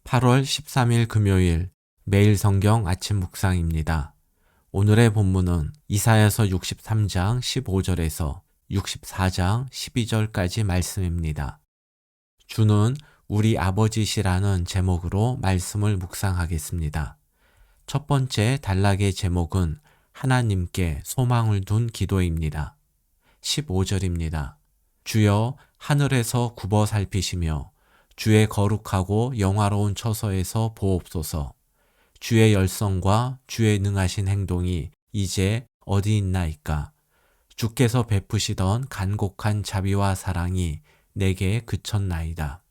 8월 13일 금요일 매일 성경 아침 묵상입니다. 오늘의 본문은 이사야서 63장 15절에서 64장 12절까지 말씀입니다. 주는 우리 아버지시라는 제목으로 말씀을 묵상하겠습니다. 첫 번째 단락의 제목은 하나님께 소망을 둔 기도입니다. 15절입니다. 주여 하늘에서 굽어 살피시며 주의 거룩하고 영화로운 처소에서 보옵소서. 주의 열성과 주의 능하신 행동이 이제 어디 있나이까? 주께서 베푸시던 간곡한 자비와 사랑이 내게 그쳤나이다.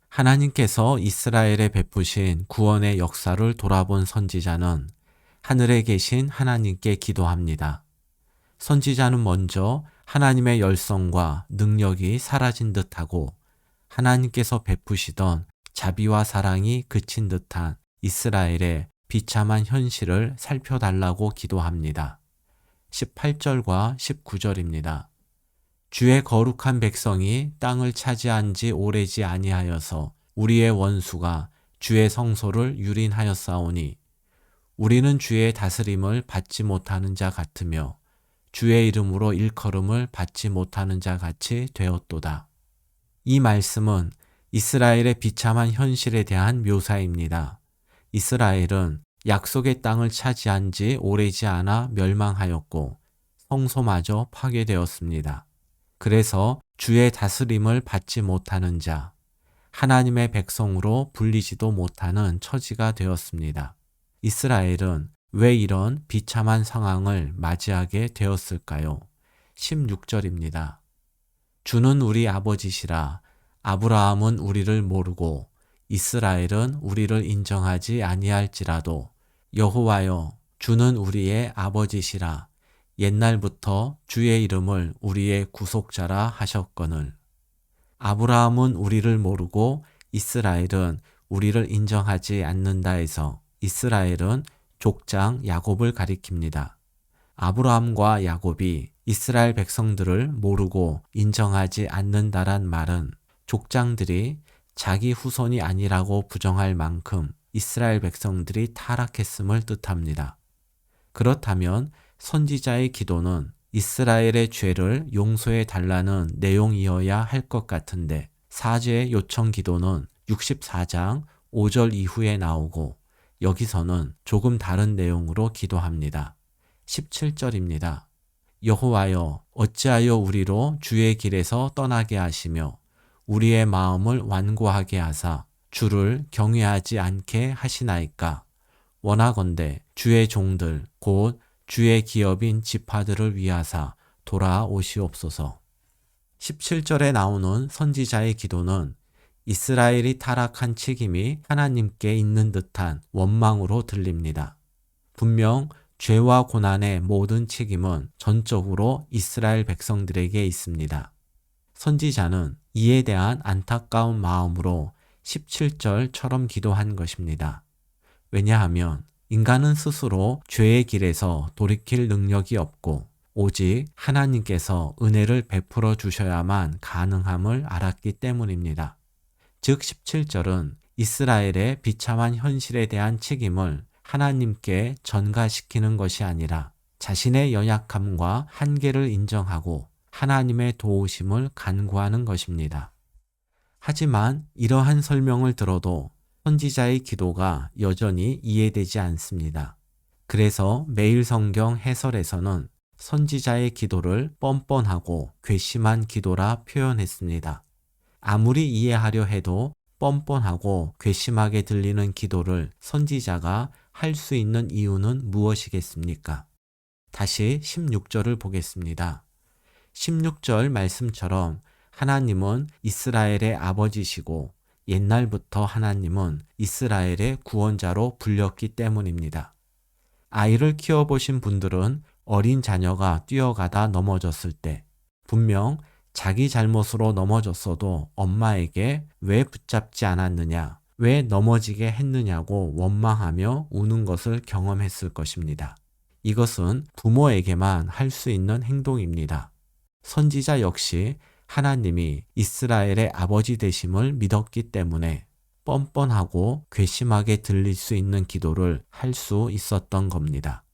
하나님께서 이스라엘에 베푸신 구원의 역사를 돌아본 선지자는 하늘에 계신 하나님께 기도합니다. 선지자는 먼저 하나님의 열성과 능력이 사라진 듯하고 하나님께서 베푸시던 자비와 사랑이 그친 듯한 이스라엘의 비참한 현실을 살펴달라고 기도합니다. 18절과 19절입니다. 주의 거룩한 백성이 땅을 차지한 지 오래지 아니하여서 우리의 원수가 주의 성소를 유린하였사오니 우리는 주의 다스림을 받지 못하는 자 같으며 주의 이름으로 일컬음을 받지 못하는 자 같이 되었도다. 이 말씀은 이스라엘의 비참한 현실에 대한 묘사입니다. 이스라엘은 약속의 땅을 차지한 지 오래지 않아 멸망하였고 성소마저 파괴되었습니다. 그래서 주의 다스림을 받지 못하는 자, 하나님의 백성으로 불리지도 못하는 처지가 되었습니다. 이스라엘은 왜 이런 비참한 상황을 맞이하게 되었을까요? 16절입니다. 주는 우리 아버지시라. 아브라함은 우리를 모르고 이스라엘은 우리를 인정하지 아니할지라도 여호와여 주는 우리의 아버지시라. 옛날부터 주의 이름을 우리의 구속자라 하셨거늘. 아브라함은 우리를 모르고 이스라엘은 우리를 인정하지 않는다 해서 이스라엘은 족장 야곱을 가리킵니다. 아브라함과 야곱이 이스라엘 백성들을 모르고 인정하지 않는다란 말은 족장들이 자기 후손이 아니라고 부정할 만큼 이스라엘 백성들이 타락했음을 뜻합니다. 그렇다면 선지자의 기도는 이스라엘의 죄를 용서해 달라는 내용이어야 할 것 같은데 사죄의 요청 기도는 64장 5절 이후에 나오고 여기서는 조금 다른 내용으로 기도합니다. 17절입니다. 여호와여 어찌하여 우리로 주의 길에서 떠나게 하시며 우리의 마음을 완고하게 하사 주를 경외하지 않게 하시나이까? 원하건대 주의 종들 곧 주의 기업인 지파들을 위하사 돌아오시옵소서. 17절에 나오는 선지자의 기도는 이스라엘이 타락한 책임이 하나님께 있는 듯한 원망으로 들립니다. 분명 죄와 고난의 모든 책임은 전적으로 이스라엘 백성들에게 있습니다. 선지자는 이에 대한 안타까운 마음으로 17절처럼 기도한 것입니다. 왜냐하면 인간은 스스로 죄의 길에서 돌이킬 능력이 없고 오직 하나님께서 은혜를 베풀어 주셔야만 가능함을 알았기 때문입니다. 즉 17절은 이스라엘의 비참한 현실에 대한 책임을 하나님께 전가시키는 것이 아니라 자신의 연약함과 한계를 인정하고 하나님의 도우심을 간구하는 것입니다. 하지만 이러한 설명을 들어도 선지자의 기도가 여전히 이해되지 않습니다. 그래서 매일 성경 해설에서는 선지자의 기도를 뻔뻔하고 괘씸한 기도라 표현했습니다. 아무리 이해하려 해도 뻔뻔하고 괘씸하게 들리는 기도를 선지자가 할 수 있는 이유는 무엇이겠습니까? 다시 16절을 보겠습니다. 16절 말씀처럼 하나님은 이스라엘의 아버지시고 옛날부터 하나님은 이스라엘의 구원자로 불렸기 때문입니다. 아이를 키워보신 분들은 어린 자녀가 뛰어가다 넘어졌을 때 분명 자기 잘못으로 넘어졌어도 엄마에게 왜 붙잡지 않았느냐, 왜 넘어지게 했느냐고 원망하며 우는 것을 경험했을 것입니다. 이것은 부모에게만 할 수 있는 행동입니다. 선지자 역시 하나님이 이스라엘의 아버지 되심을 믿었기 때문에 뻔뻔하고 괘씸하게 들릴 수 있는 기도를 할 수 있었던 겁니다.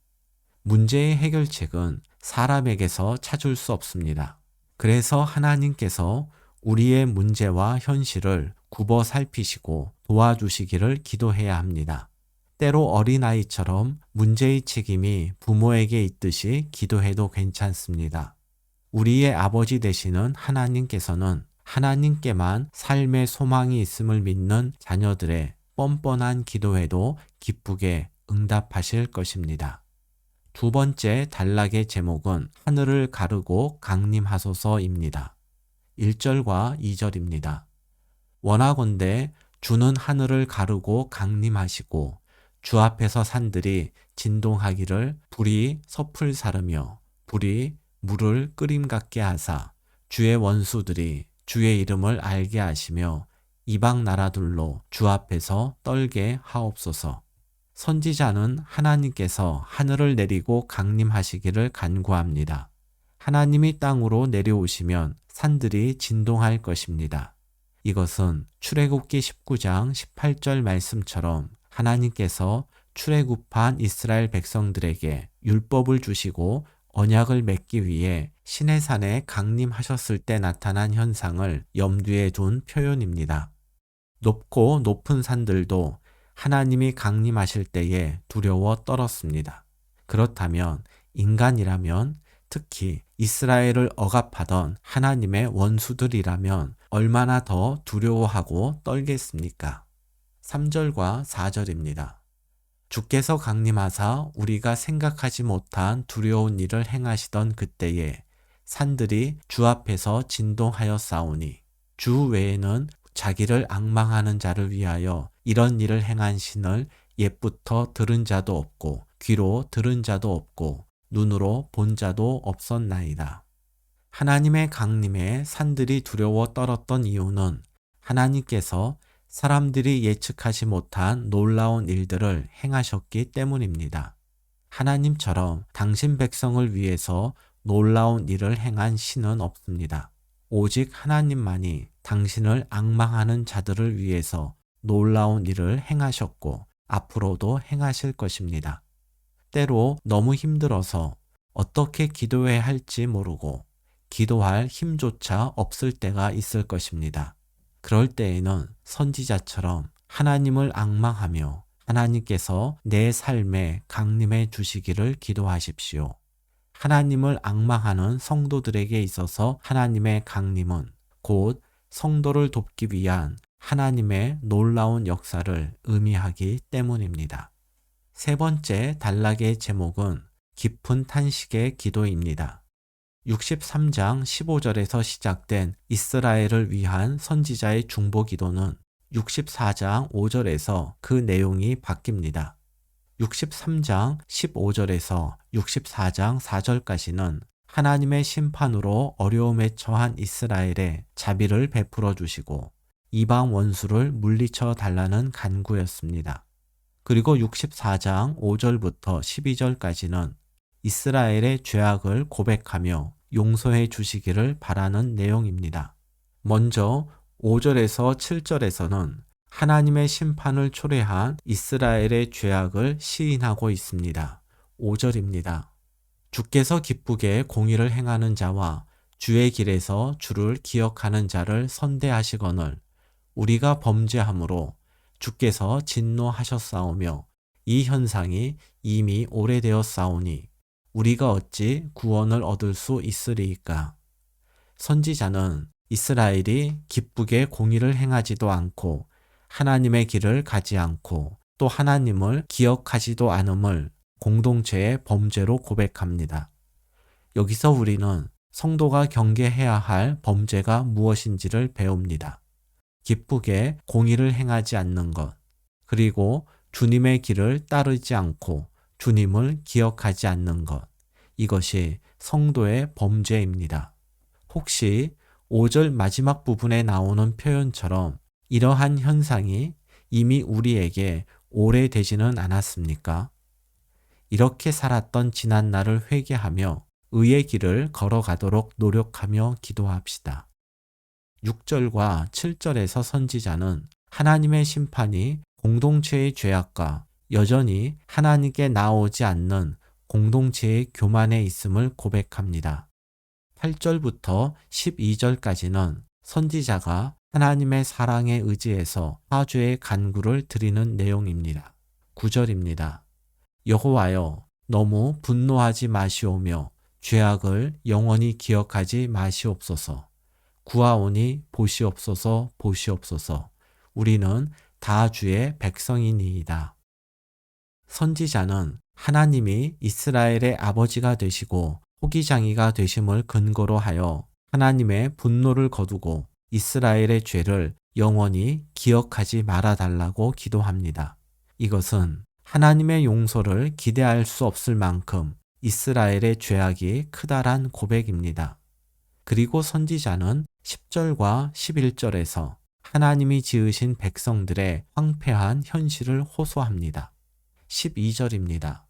문제의 해결책은 사람에게서 찾을 수 없습니다. 그래서 하나님께서 우리의 문제와 현실을 굽어 살피시고 도와주시기를 기도해야 합니다. 때로 어린아이처럼 문제의 책임이 부모에게 있듯이 기도해도 괜찮습니다. 우리의 아버지 되시는 하나님께서는 하나님께만 삶의 소망이 있음을 믿는 자녀들의 뻔뻔한 기도에도 기쁘게 응답하실 것입니다. 두 번째 단락의 제목은 하늘을 가르고 강림하소서입니다. 1절과 2절입니다. 원하건대 주는 하늘을 가르고 강림하시고 주 앞에서 산들이 진동하기를 불이 섭을 사르며 불이 물을 끓임 같게 하사 주의 원수들이 주의 이름을 알게 하시며 이방 나라들로 주 앞에서 떨게 하옵소서. 선지자는 하나님께서 하늘을 내리고 강림하시기를 간구합니다. 하나님이 땅으로 내려오시면 산들이 진동할 것입니다. 이것은 출애굽기 19장 18절 말씀처럼 하나님께서 출애굽한 이스라엘 백성들에게 율법을 주시고 언약을 맺기 위해 시내산에 강림하셨을 때 나타난 현상을 염두에 둔 표현입니다. 높고 높은 산들도 하나님이 강림하실 때에 두려워 떨었습니다. 그렇다면 인간이라면, 특히 이스라엘을 억압하던 하나님의 원수들이라면 얼마나 더 두려워하고 떨겠습니까? 3절과 4절입니다. 주께서 강림하사 우리가 생각하지 못한 두려운 일을 행하시던 그때에 산들이 주 앞에서 진동하였사오니 주 외에는 자기를 앙망하는 자를 위하여 이런 일을 행한 신을 옛부터 들은 자도 없고 귀로 들은 자도 없고 눈으로 본 자도 없었나이다. 하나님의 강림에 산들이 두려워 떨었던 이유는 하나님께서 사람들이 예측하지 못한 놀라운 일들을 행하셨기 때문입니다. 하나님처럼 당신 백성을 위해서 놀라운 일을 행한 신은 없습니다. 오직 하나님만이 당신을 앙망하는 자들을 위해서 놀라운 일을 행하셨고 앞으로도 행하실 것입니다. 때로 너무 힘들어서 어떻게 기도해야 할지 모르고 기도할 힘조차 없을 때가 있을 것입니다. 그럴 때에는 선지자처럼 하나님을 앙망하며 하나님께서 내 삶에 강림해 주시기를 기도하십시오. 하나님을 앙망하는 성도들에게 있어서 하나님의 강림은 곧 성도를 돕기 위한 하나님의 놀라운 역사를 의미하기 때문입니다. 세 번째 단락의 제목은 깊은 탄식의 기도입니다. 63장 15절에서 시작된 이스라엘을 위한 선지자의 중보 기도는 64장 5절에서 그 내용이 바뀝니다. 63장 15절에서 64장 4절까지는 하나님의 심판으로 어려움에 처한 이스라엘에 자비를 베풀어 주시고 이방 원수를 물리쳐 달라는 간구였습니다. 그리고 64장 5절부터 12절까지는 이스라엘의 죄악을 고백하며 용서해 주시기를 바라는 내용입니다. 먼저 5절에서 7절에서는 하나님의 심판을 초래한 이스라엘의 죄악을 시인하고 있습니다. 5절입니다. 주께서 기쁘게 공의를 행하는 자와 주의 길에서 주를 기억하는 자를 선대하시거늘 우리가 범죄함으로 주께서 진노하셨사오며 이 현상이 이미 오래되었사오니 우리가 어찌 구원을 얻을 수 있으리이까. 선지자는 이스라엘이 기쁘게 공의를 행하지도 않고 하나님의 길을 가지 않고 또 하나님을 기억하지도 않음을 공동체의 범죄로 고백합니다. 여기서 우리는 성도가 경계해야 할 범죄가 무엇인지를 배웁니다. 기쁘게 공의를 행하지 않는 것, 그리고 주님의 길을 따르지 않고 주님을 기억하지 않는 것, 이것이 성도의 범죄입니다. 혹시 5절 마지막 부분에 나오는 표현처럼 이러한 현상이 이미 우리에게 오래되지는 않았습니까? 이렇게 살았던 지난 날을 회개하며 의의 길을 걸어가도록 노력하며 기도합시다. 6절과 7절에서 선지자는 하나님의 심판이 공동체의 죄악과 여전히 하나님께 나오지 않는 공동체의 교만에 있음을 고백합니다. 8절부터 12절까지는 선지자가 하나님의 사랑에 의지해서 화주의 간구를 드리는 내용입니다. 9절입니다. 여호와여, 너무 분노하지 마시오며 죄악을 영원히 기억하지 마시옵소서. 구하오니 보시옵소서, 보시옵소서. 우리는 다 주의 백성이니이다. 선지자는 하나님이 이스라엘의 아버지가 되시고 호기장이가 되심을 근거로 하여 하나님의 분노를 거두고 이스라엘의 죄를 영원히 기억하지 말아달라고 기도합니다. 이것은 하나님의 용서를 기대할 수 없을 만큼 이스라엘의 죄악이 크다란 고백입니다. 그리고 선지자는 10절과 11절에서 하나님이 지으신 백성들의 황폐한 현실을 호소합니다. 12절입니다.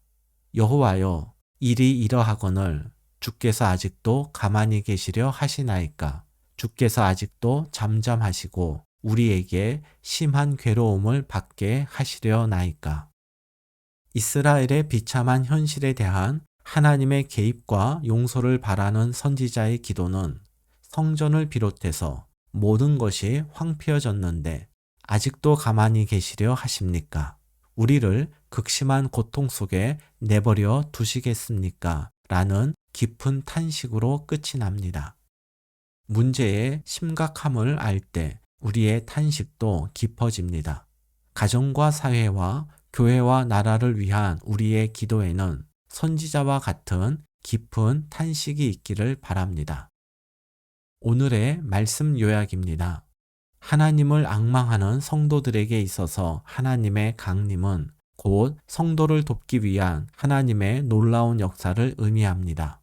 여호와여, 일이 이러하거늘 주께서 아직도 가만히 계시려 하시나이까? 주께서 아직도 잠잠하시고 우리에게 심한 괴로움을 받게 하시려나이까? 이스라엘의 비참한 현실에 대한 하나님의 개입과 용서를 바라는 선지자의 기도는 성전을 비롯해서 모든 것이 황폐해졌는데 아직도 가만히 계시려 하십니까? 우리를 극심한 고통 속에 내버려 두시겠습니까? 라는 깊은 탄식으로 끝이 납니다. 문제의 심각함을 알 때 우리의 탄식도 깊어집니다. 가정과 사회와 교회와 나라를 위한 우리의 기도에는 선지자와 같은 깊은 탄식이 있기를 바랍니다. 오늘의 말씀 요약입니다. 하나님을 앙망하는 성도들에게 있어서 하나님의 강림은 곧 성도를 돕기 위한 하나님의 놀라운 역사를 의미합니다.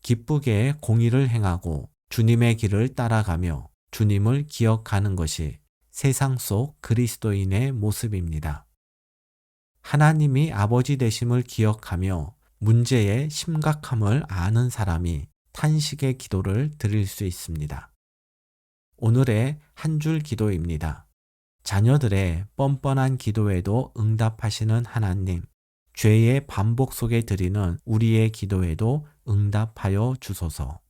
기쁘게 공의를 행하고 주님의 길을 따라가며 주님을 기억하는 것이 세상 속 그리스도인의 모습입니다. 하나님이 아버지 되심을 기억하며 문제의 심각함을 아는 사람이 탄식의 기도를 드릴 수 있습니다. 오늘의 한 줄 기도입니다. 자녀들의 뻔뻔한 기도에도 응답하시는 하나님, 죄의 반복 속에 드리는 우리의 기도에도 응답하여 주소서.